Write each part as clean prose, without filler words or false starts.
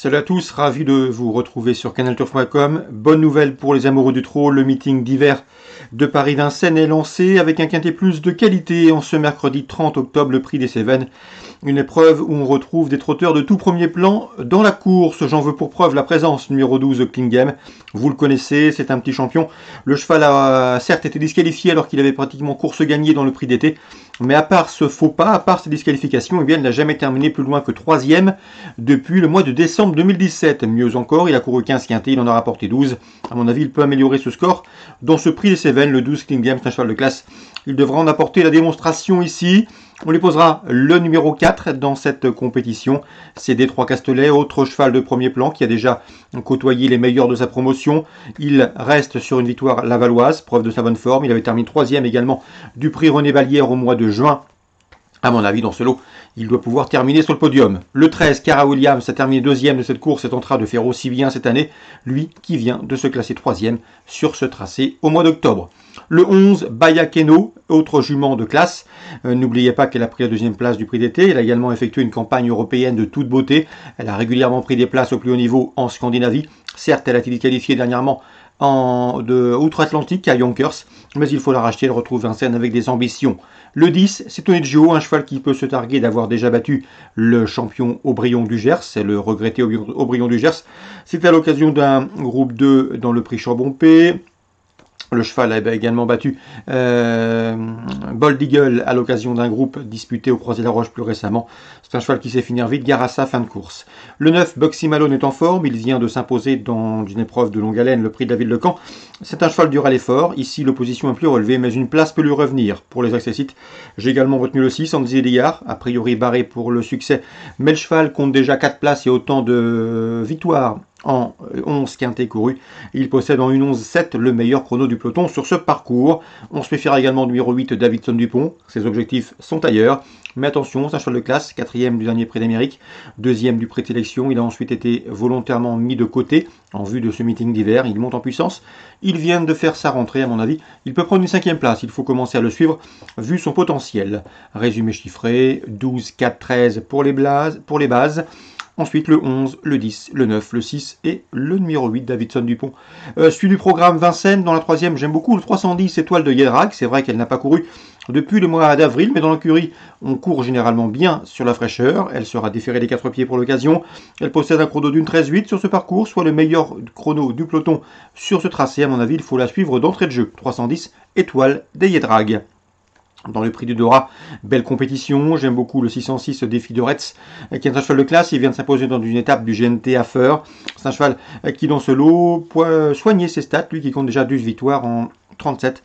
Salut à tous, ravi de vous retrouver sur canalturf.com. Bonne nouvelle pour les amoureux du trot, le meeting d'hiver de Paris-Vincennes est lancé avec un quintet plus de qualité en ce mercredi 30 octobre, le prix des Cévennes. Une épreuve où on retrouve des trotteurs de tout premier plan dans la course. J'en veux pour preuve la présence numéro 12 Klingem. Vous le connaissez, c'est un petit champion. Le cheval a certes été disqualifié alors qu'il avait pratiquement course gagnée dans le prix d'été. Mais à part ce faux pas, à part ces disqualifications, eh bien, il n'a jamais terminé plus loin que 3e depuis le mois de décembre 2017. Mieux encore, il a couru 15 quintés, il en a rapporté 12. À mon avis, il peut améliorer ce score dans ce prix des Cévennes. Le 12 Klingem, c'est un cheval de classe. Il devra en apporter la démonstration ici. On lui posera le numéro 4 dans cette compétition. C'est Détroit Castelet, autre cheval de premier plan qui a déjà côtoyé les meilleurs de sa promotion. Il reste sur une victoire lavalloise, preuve de sa bonne forme. Il avait terminé 3e également du prix René Vallière au mois de juin. À mon avis, dans ce lot, il doit pouvoir terminer sur le podium. Le 13, Cara Williams, a terminé 2e de cette course, est en train de faire aussi bien cette année, lui qui vient de se classer 3e sur ce tracé au mois d'octobre. Le 11, Bayakeno, autre jument de classe. N'oubliez pas qu'elle a pris la 2e place du prix d'été. Elle a également effectué une campagne européenne de toute beauté. Elle a régulièrement pris des places au plus haut niveau en Scandinavie. Certes, elle a été qualifiée dernièrement de Outre-Atlantique à Yonkers, mais il faut la racheter, elle retrouve Vincennes avec des ambitions. Le 10, c'est Tonegio, un cheval qui peut se targuer d'avoir déjà battu le champion Aubryon du Gers, c'est le regretté Aubryon du Gers. C'est à l'occasion d'un groupe 2 dans le prix Chambon-P. Le cheval a également battu Bold Eagle à l'occasion d'un groupe disputé au Croisé-la-Roche plus récemment. C'est un cheval qui sait finir vite, gare à sa fin de course. Le 9, Buxy Malone est en forme. Il vient de s'imposer dans une épreuve de longue haleine, le prix de la ville de Caen. C'est un cheval dur à l'effort. Ici, l'opposition est plus relevée, mais une place peut lui revenir. Pour les accessites, j'ai également retenu le 6, Andy Liard, a priori barré pour le succès. Mais le cheval compte déjà 4 places et autant de victoires en 11 quintés courus. Il possède en 1-11-7 le meilleur chrono du peloton sur ce parcours. On se méfiera également du numéro 8 Davidson Dupont. Ses objectifs sont ailleurs. Mais attention, c'est un cheval de classe, 4e du dernier prix d'Amérique, 2e du prix de sélection. Il a ensuite été volontairement mis de côté en vue de ce meeting d'hiver. Il monte en puissance. Il vient de faire sa rentrée, à mon avis. Il peut prendre une 5e place. Il faut commencer à le suivre vu son potentiel. Résumé chiffré, 12, 4, 13 pour les bases. Ensuite, le 11, le 10, le 9, le 6 et le numéro 8, Davidson Dupont. Suivi du programme Vincennes, dans la 3e, j'aime beaucoup le 310, Étoile de Yedrag. C'est vrai qu'elle n'a pas couru depuis le mois d'avril, mais dans l'écurie, on court généralement bien sur la fraîcheur. Elle sera déférée des 4 pieds pour l'occasion. Elle possède un chrono d'une 13,8 sur ce parcours, soit le meilleur chrono du peloton sur ce tracé. À mon avis, il faut la suivre d'entrée de jeu. 310, Étoile de Yedrag. Dans le prix du Dora, belle compétition. J'aime beaucoup le 606 défi de Retz, qui est un cheval de classe. Il vient de s'imposer dans une étape du GNT à Feur. C'est un cheval qui, dans ce lot, peut soigner ses stats. Lui qui compte déjà 12 victoires en 37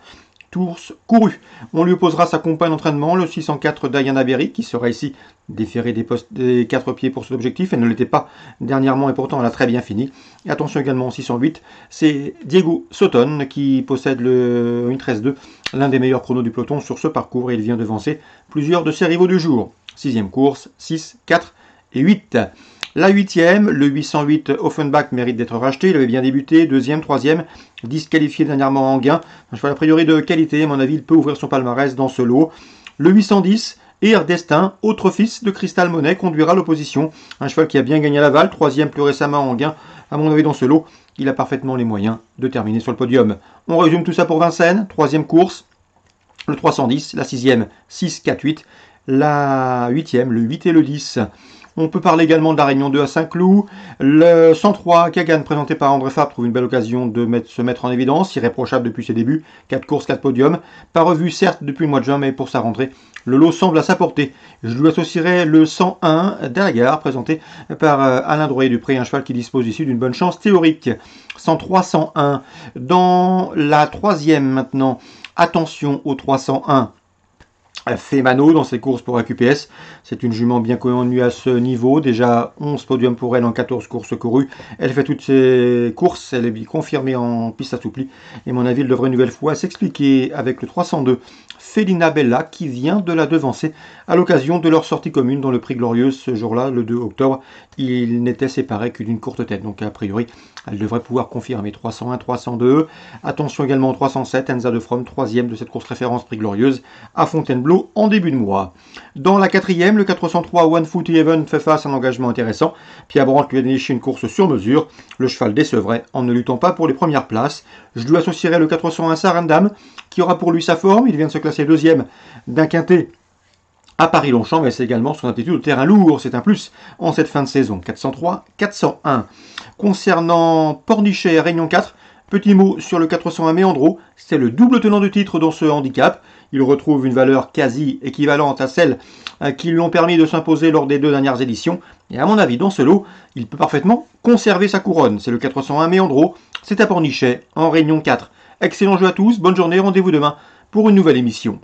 tours courus. On lui opposera sa compagne d'entraînement, le 604 Diana Berry, qui sera ici déféré des 4 pieds pour cet objectif. Elle ne l'était pas dernièrement et pourtant elle a très bien fini. Et attention également au 608, c'est Diego Sotton qui possède une 13-2, l'un des meilleurs chronos du peloton sur ce parcours. Et il vient devancer plusieurs de ses rivaux du jour. 6e course, 6, 4 et 8. La 8e, le 808 Offenbach mérite d'être racheté. Il avait bien débuté, 2e, 3e, disqualifié dernièrement en gain. Un cheval a priori de qualité, à mon avis, il peut ouvrir son palmarès dans ce lot. Le 810, Air Destin, autre fils de Crystal Monet, conduira l'opposition. Un cheval qui a bien gagné à Laval, 3e plus récemment en gain. À mon avis, dans ce lot, il a parfaitement les moyens de terminer sur le podium. On résume tout ça pour Vincennes, 3e course, le 310, la 6e, 6, 4, 8, la 8e, le 8 et le 10. On peut parler également de la Réunion 2 à Saint-Cloud. Le 103 Kagan, présenté par André Fabre, trouve une belle occasion de se mettre en évidence. Irréprochable depuis ses débuts. 4 courses, 4 podiums. Pas revu certes depuis le mois de juin, mais pour sa rentrée, le lot semble à sa portée. Je lui associerai le 101 Dalagar, présenté par Alain Drouet-Dupré, un cheval qui dispose ici d'une bonne chance théorique. 103-101. Dans la 3e maintenant, attention au 301. Femano dans ses courses pour AQPS. C'est une jument bien connue à ce niveau. Déjà 11 podiums pour elle en 14 courses courues. Elle fait toutes ses courses. Elle est confirmée en piste assouplie. Et à mon avis, elle devrait une nouvelle fois s'expliquer avec le 302 Felina Bella qui vient de la devancer à l'occasion de leur sortie commune dans le Prix Glorieuse ce jour-là, le 2 octobre. Ils n'étaient séparés que d'une courte tête, donc a priori, elle devrait pouvoir confirmer 301, 302. Attention également au 307, Enza de From, 3e de cette course référence Prix Glorieuse, à Fontainebleau en début de mois. Dans la 4e, le 403 One Foot Eleven fait face à un engagement intéressant. Pierre Brandt lui a déniché une course sur mesure. Le cheval décevrait en ne luttant pas pour les premières places. Je lui associerai le 401 Sarandam, qui aura pour lui sa forme. Il vient de se classer 2e d'un quintet à Paris-Longchamp, mais c'est également son aptitude au terrain lourd, c'est un plus en cette fin de saison. 403, 401. Concernant Pornichet et Réunion 4, petit mot sur le 401 Méandro, c'est le double tenant de titre dans ce handicap. Il retrouve une valeur quasi équivalente à celle qui lui ont permis de s'imposer lors des 2 dernières éditions. Et à mon avis, dans ce lot, il peut parfaitement conserver sa couronne. C'est le 401 Méandro, c'est à Pornichet, en Réunion 4. Excellent jeu à tous, bonne journée, rendez-vous demain pour une nouvelle émission.